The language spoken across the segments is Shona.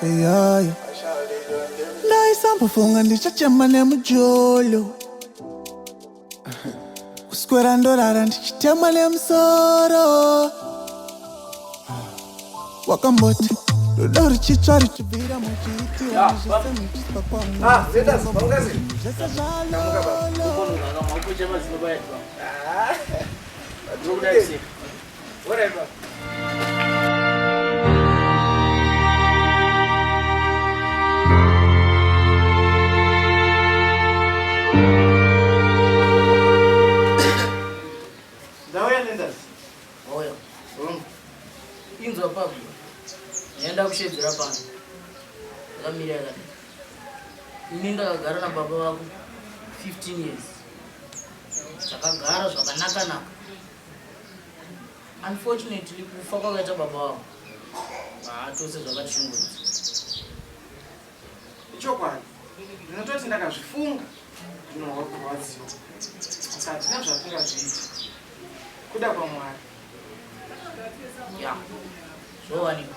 yeah. Ndaisamba fonga ndichachema nemujolo kuswera ndorara ndichitemwa nemusoro wakamboti rudo ruchitsva ruchibvira muchiitiwa Inzwa Pablo. Nenda kushedzera pano. Ndakamira kana. Ini ndakagara nababa vako 15 years. Takagara zvakanaka. Unfortunately kufa kwakaita baba vako. Tose zvakatishungurudza. Ichokwadi. Ndinototi ndakazvifunga. Ndinowa kurwadziwa. Saka hatina zvatingazviita. Kuda kwaMwari. Ya. Zvowanika.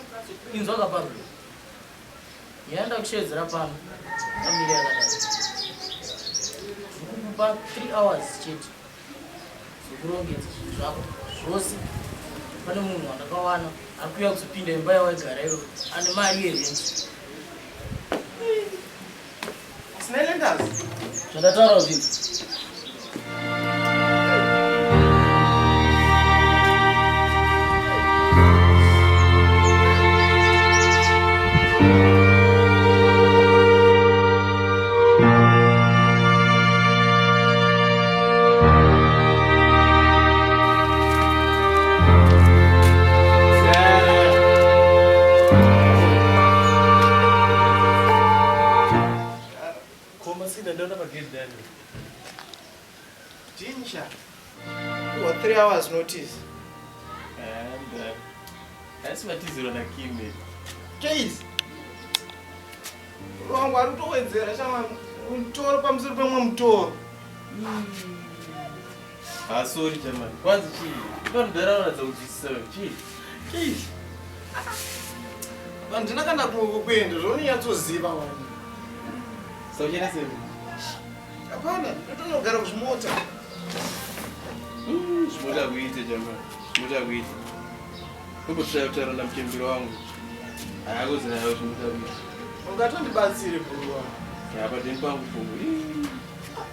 Inzwa Pablo. Yenda kushedzera pano. Ndakamira kana. Ndikukupa 3 hours chete. Zokurongedza zvako zvose. Pane munhu wandakawana akuuya kuzopinda imba yawaigara iro ane mari yerenti. Asina lendazi. Zvandataura zvinhu. Jinsha. What 3 hours notice? And that's what is on a key. Case. Wrong, I don't know what's there. I'm told I'm sort of tour. Sorry, German. What's she? Don't be around as a Case. But I'm not going to go in. There's only a 2 ziva one. So, yes, Apana, I don't know, garage motor. Shmuda wheat, German. Shmuda wheat. Who put shelter on a chimney wrong? I was in a house with a I'm going to buy Siri. Yeah, but in Pang for me.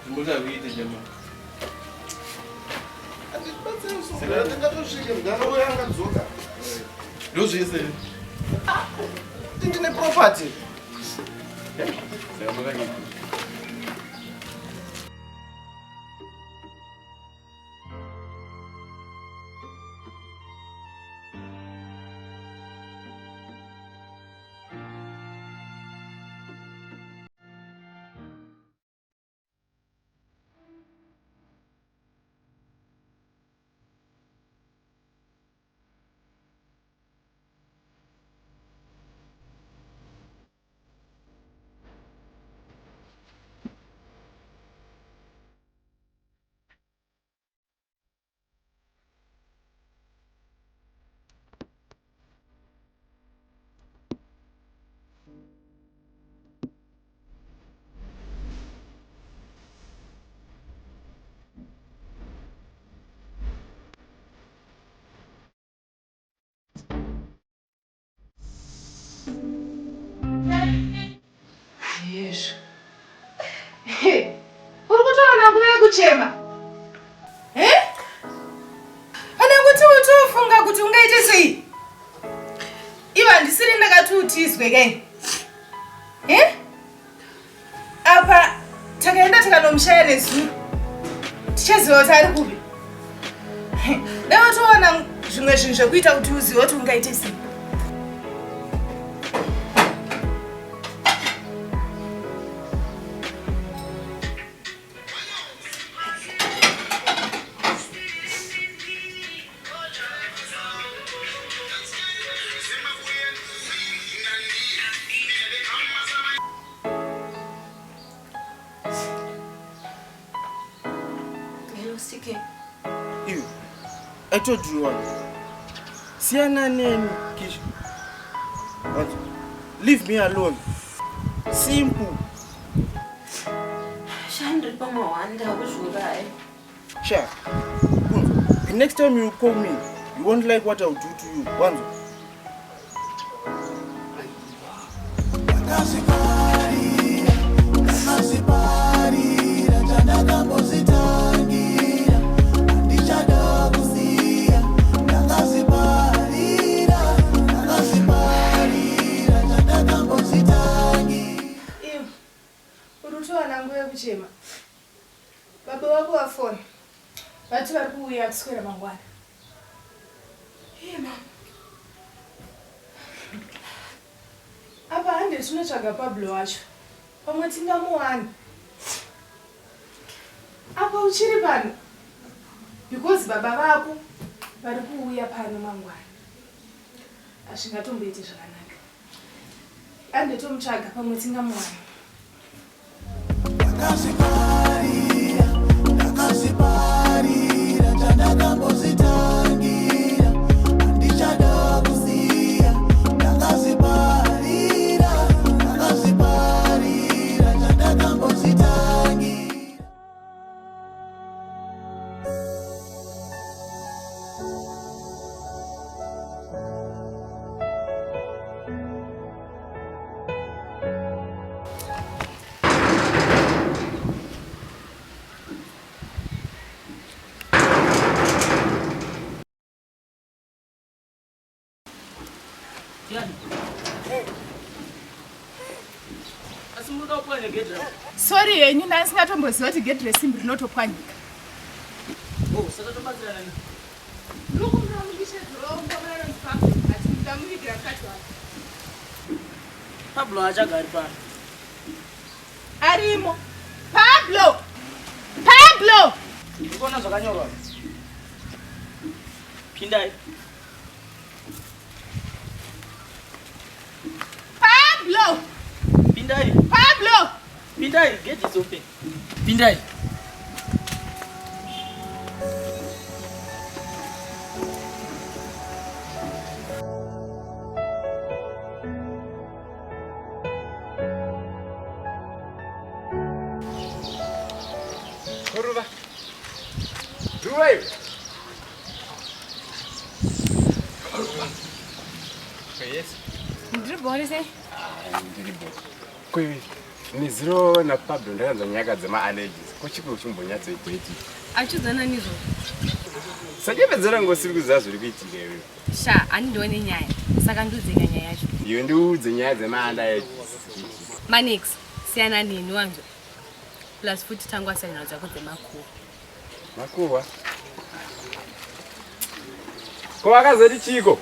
Shmuda wheat, German. I think I don't shake him. Then I am Zoka. Those is it. Didn't a property. Yes. Hey, uri kutoona nguva yekuchema? Pane kuti utofunga kuti ungaite sei? Iva ndisiri ndakati utizwe kai. Apa takaenda tikanomushaya nezuva. Tichaziva kuti ari kupi. Dai utoona zvimwe zvinhu zvekuita kuti uzive kuti ungaite sei. You, I told you one. Siana name Kish. What? Leave me alone. Simple. Shandri pamawanda kuzvurai. Sure. The next time you call me, you won't like what I'll do to you. Wanzo. Kuchema. Baba wako wa phone. Watu vari kuuya kuswera mangwana. Mama. Apa hande tinotsvaga Pablo wacho. Pamwe tingamuwana. Apa uchiri pano? Because baba vako vari kuuya pano mangwana. Hazvingatomboiti zvakanaka. Hande tomutsvaga pamwe tingamuwana. Nakasiparira chandakambozitangira handichada kusiya nakasiparira chandakambozitangira. Sorry, yenyu ndasingatomboziva kuti gate resimbi rinotopwanyika. Saka tobatsirana ni. Lokumuramulisha dhorombo munozipa ati ndamuvigira mukati wake. Pablo achagari pano. Arimo. Pablo! Pablo! Ndikona zvakanyorwa. Pindai. Pablo! Pindai. Pablo! Pindai, gate is open. Pindai. Koruva. Duai. Koruva. Yes. Ndribone sei? Ndiribo. Kwewe. Ni zero na Pablo ndakanzwa nyaya dzema allergies. Kuchiko uchimbonyatso itoiti. Achidzana nizvo. Sajepedzera ngosiri kuziva zviri kuitika iwe. Sha, andione nyaya. Saka ndudze nyaya yacho. Iwe ndiudze nyaya dzema allergies. Manix, siyana nini wanzo. Plus futhi tangu asayina dzako dzemakuwa. Makuwa. Ko akazoti chiko.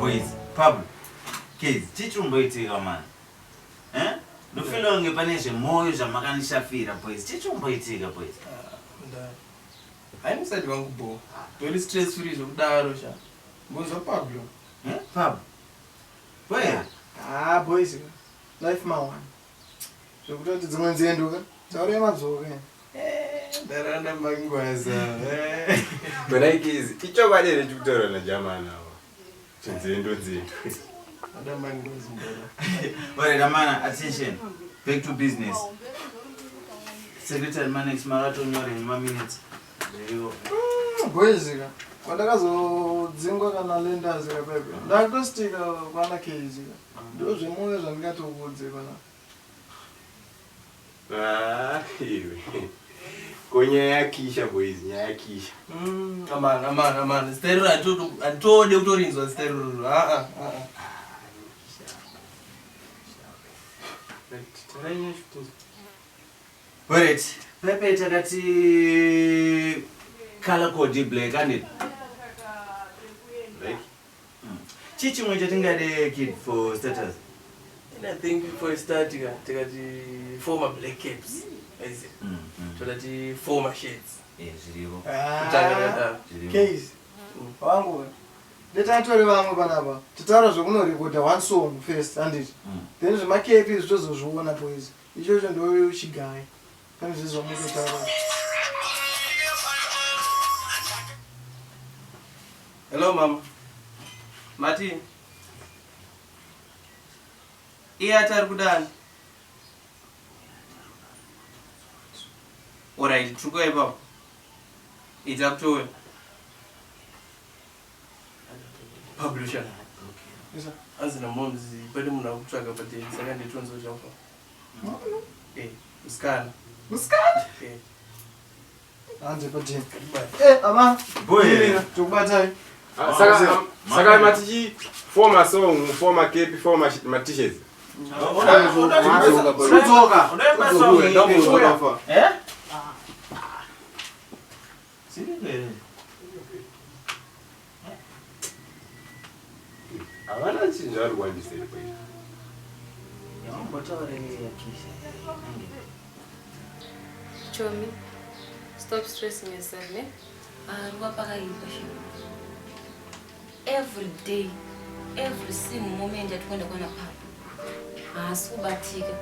Boys, Pablo. Kids, chichumboitika man. Ndofila unge paneshe moyo zvamakanisafira boys. Chichumboitika boys. Hayi msadi wangu bo. Very stress free zvokudaro sha. Mbozwa Pablo. Pablo. Boya. Boys. Life mawan. Zvokutoti dzimwe nzenduka. Dzaure madzoka. Ndaranda mangwaza. But kids, ichokwadi ere chikutaura najamana awa. Nzendo. Adamba ngozi mbona. Alright, Amana, attention. Back to business. Secretary Manix Marato nyore in 1 minute. There you go. Boys. Kwandakazodzingwa kana lenda zika pepe. Ndakutostika kwana kezi. Ndozvemoyo zvandingatokudze pana. Iwe. Konyaya yakisha boys, nyaya yakisha. Amana. Stereo atode kutorinzwa stereo. Alright, Pepe takati color code black and it. Like? Chichi mwenye tingade kid for status. And I think before starting, takati former black caps. Is it? So that the former shades. Yes, zero. Case. Wangu. Ndetatore vamwe panapa. Titaura zvekunorekodha one song first handiti. Then zvemakepi zvitozozviona boys. Ichocho ndo chigayi. Pane zvizvo mutotaura. Hello mama. Martin. Atari kudani. Alright, tuko hapa. Itakutoa. Publisher. Isa. Azina momzi bado mnakutsvaga pati saka nditonzo chako. Uskana. Uskana? Anze pati. Ama. Boy. Tukubatai. Saka matichi former song, former cape, former t-shirts. Unazoka. Unazoka. Siri. Avana chinjari kwandiseri kwai. Chomi, stop stressing yourself, ne? Every day, every single moment that when I go to pub, subatika.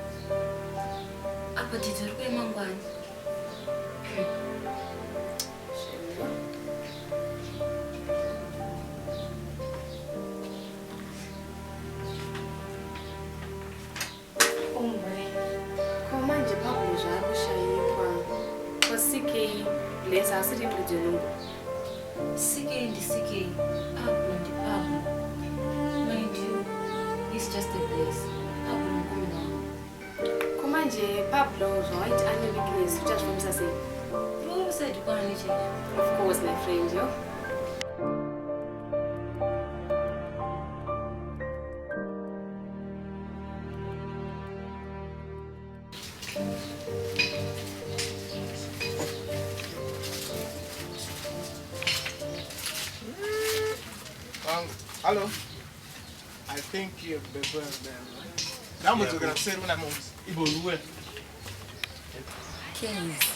Apa titorwe mangwani. Komanje pablo zvaro shaikwa. Kwasike lesa asiri ndojeno. CK, Pablo and Pablo. Mind you, it's just a place. Pablo coming on. Komanje Pablo right under weakness just from Sase. Who said you want to change? Of course, my friend, yo. Hello. I think you're better than. Now we're going to say when I'm home. Case.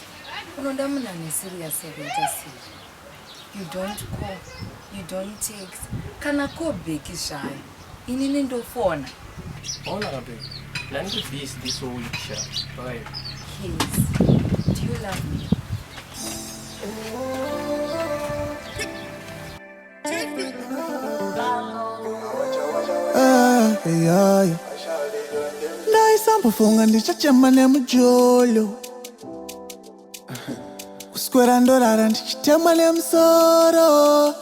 Unondamuna ni serious event. You don't call, you don't text. Kana ko beki shy. Inini ndo phone. Ona ngabe. Nani kubisi this whole week sha. Bye. Case. Do you love me? Ndaisambofunga ndichachema nemujolo kuswera ndorara ndichitema nemusoro